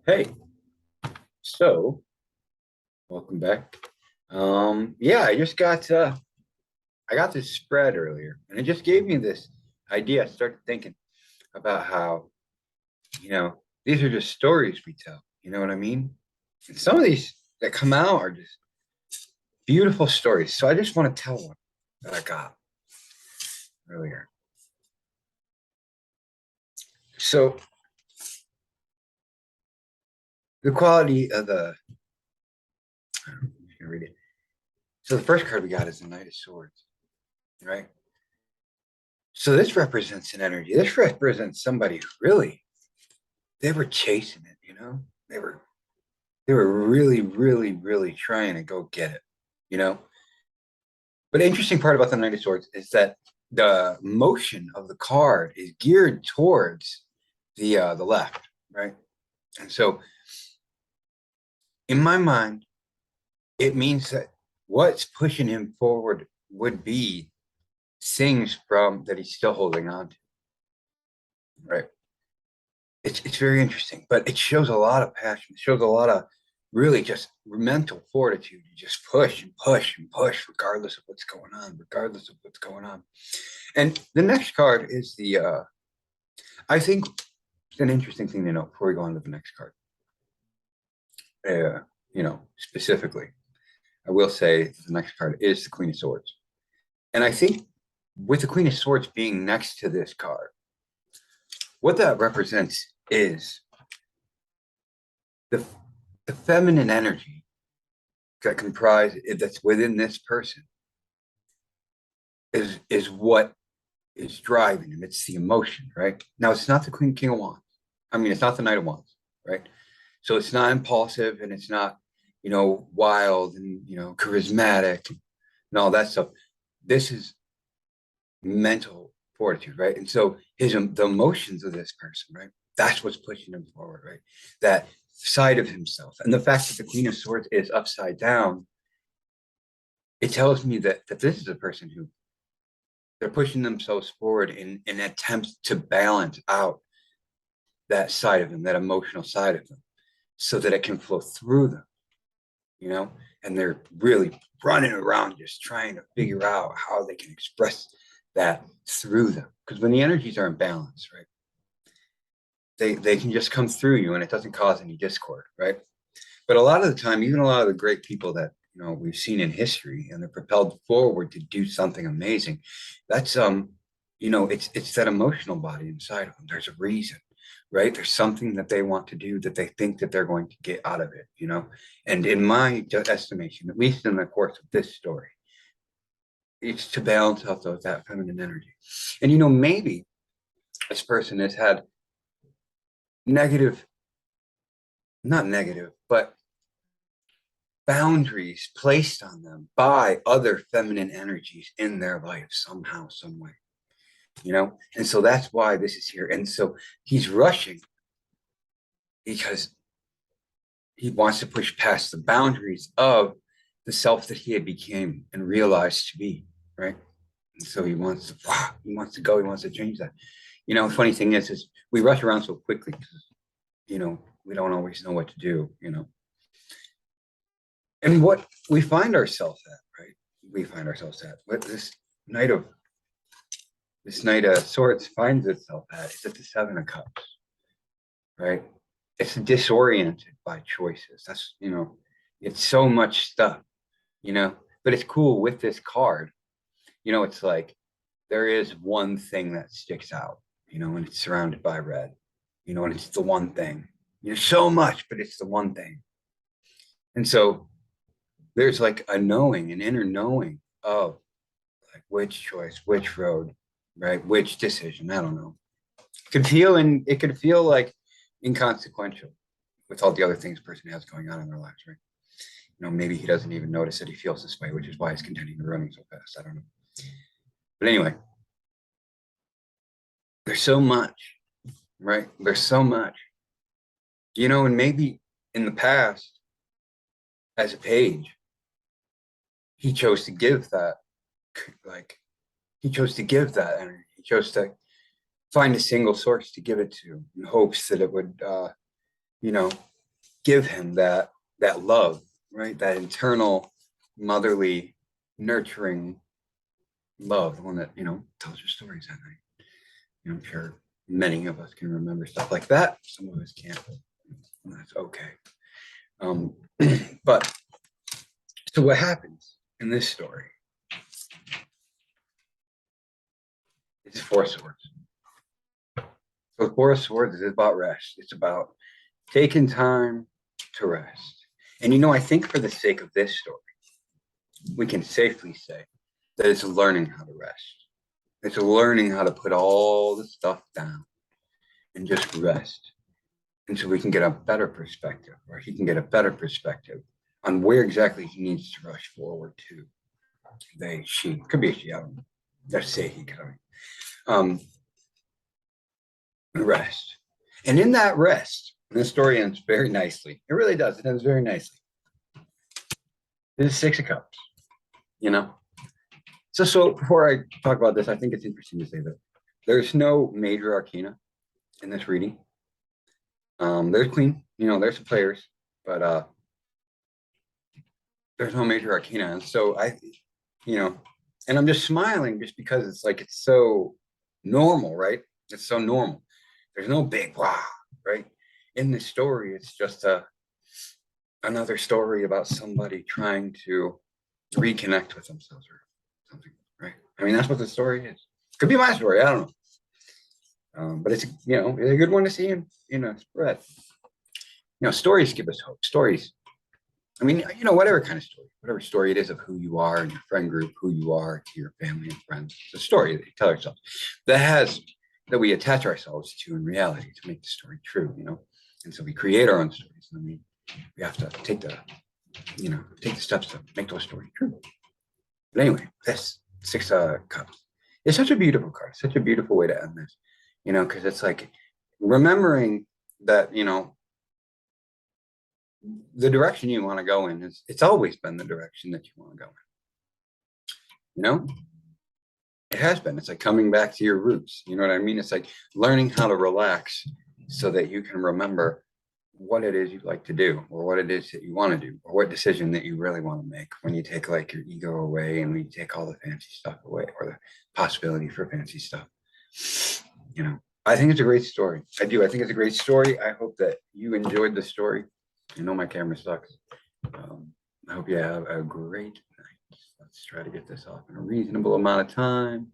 Hey, so welcome back. Yeah, I got this spread earlier, and it just gave me this idea. I started thinking about how, you know, these are just stories we tell. You know what I mean? And some of these that come out are just beautiful stories. So I just want to tell one that I got earlier. So the quality of I'm just gonna read it. So the first card we got is the Knight of Swords, right? So this represents an energy. This represents somebody who really they were chasing it, you know? They were they were really, really, really trying to go get it, you know? But the interesting part about the Knight of Swords is that the motion of the card is geared towards the left, right? And so in my mind, it means that what's pushing him forward would be things from that he's still holding on to, right? It's very interesting, but it shows a lot of passion. It shows a lot of really just mental fortitude. You just push and push and push, regardless of what's going on, regardless of what's going on. And the next card is I think it's an interesting thing to know before we go on to the next card. Specifically, I will say the next card is the Queen of Swords. And I think with the Queen of Swords being next to this card, what that represents is the the feminine energy that's within this person is what is driving him. It's the emotion, right? Now it's not the Queen King of Wands. I mean, it's not the Knight of Wands, right? So it's not impulsive and it's not, wild and charismatic and all that stuff. This is mental fortitude, right? And so the emotions of this person, right? That's what's pushing him forward, right? That side of himself. And the fact that the Queen of Swords is upside down, it tells me that this is a person who they're pushing themselves forward in attempts to balance out that side of them, that emotional side of them, so that it can flow through them, you know? And they're really running around just trying to figure out how they can express that through them. Because when the energies are in balance, right, they can just come through you and it doesn't cause any discord, right? But a lot of the time, even a lot of the great people that we've seen in history and they're propelled forward to do something amazing, that's it's that emotional body inside of them. There's a reason, right? There's something that they want to do that they think that they're going to get out of it, and in my estimation, at least in the course of this story, it's to balance out that feminine energy. And maybe this person has had negative, not negative, but boundaries placed on them by other feminine energies in their life somehow, some way, And so that's why this is here. And so he's rushing because he wants to push past the boundaries of the self that he had became and realized to be, right? And so he wants to go, he wants to change that. The funny thing is we rush around so quickly because, we don't always know what to do, And what we find ourselves at, right? We find ourselves at what this Knight of Swords finds itself at is at the Seven of Cups, right? It's disoriented by choices. It's so much stuff, but it's cool with this card. It's like there is one thing that sticks out, and it's surrounded by red, and it's the one thing. So much, but it's the one thing. And so there's like a knowing, an inner knowing of like which choice, which road, right? Which decision. I don't know. It could feel like inconsequential with all the other things a person has going on in their lives, right? Maybe he doesn't even notice that he feels this way, which is why he's continuing to running so fast. I don't know. But anyway, there's so much, right? There's so much, and maybe in the past, as a page, he chose to give that, like, he chose to give that energy. He chose to find a single source to give it to in hopes that it would give him that love, right? That internal motherly nurturing love, the one that, tells your stories at night. I'm sure many of us can remember stuff like that. Some of us can't. And that's okay. But so what happens in this story is Four Swords. So Four Swords is about rest. It's about taking time to rest. And I think for the sake of this story, we can safely say that it's learning how to rest. It's learning how to put all the stuff down and just rest. And so we can get a better perspective, or he can get a better perspective on where exactly he needs to rush forward to. They, she, could be a she, I don't know. Let's say he could. Rest. And in that rest, and the story ends very nicely. It really does. It ends very nicely. There's Six of Cups, So before I talk about this, I think it's interesting to say that there's no major arcana in this reading. There's Queen, there's the players, but there's no major arcana. And so and I'm just smiling just because it's so normal, right? It's so normal. There's no big wow, right? In this story, it's just another story about somebody trying to reconnect with themselves or something, right? I mean, that's what the story is. Could be my story, I don't know. But it's it's a good one to see and spread. Stories give us hope. Stories. I mean, whatever kind of story, whatever story it is of who you are in your friend group, who you are to your family and friends. It's a story that you tell ourselves that we attach ourselves to in reality to make the story true, And so we create our own stories, and we have to take the steps to make those stories true. But anyway, this Six of Cups is such a beautiful card, such a beautiful way to end this, because it's like remembering that, the direction you want to go in it's always been the direction that you want to go in. It has been. It's like coming back to your roots. You know what I mean? It's like learning how to relax so that you can remember what it is you like to do, or what it is that you want to do, or what decision that you really want to make when you take your ego away and when you take all the fancy stuff away, or the possibility for fancy stuff. I think it's a great story. I do. I think it's a great story. I hope that you enjoyed the story. I know my camera sucks. I hope you have a great night. Let's try to get this off in a reasonable amount of time.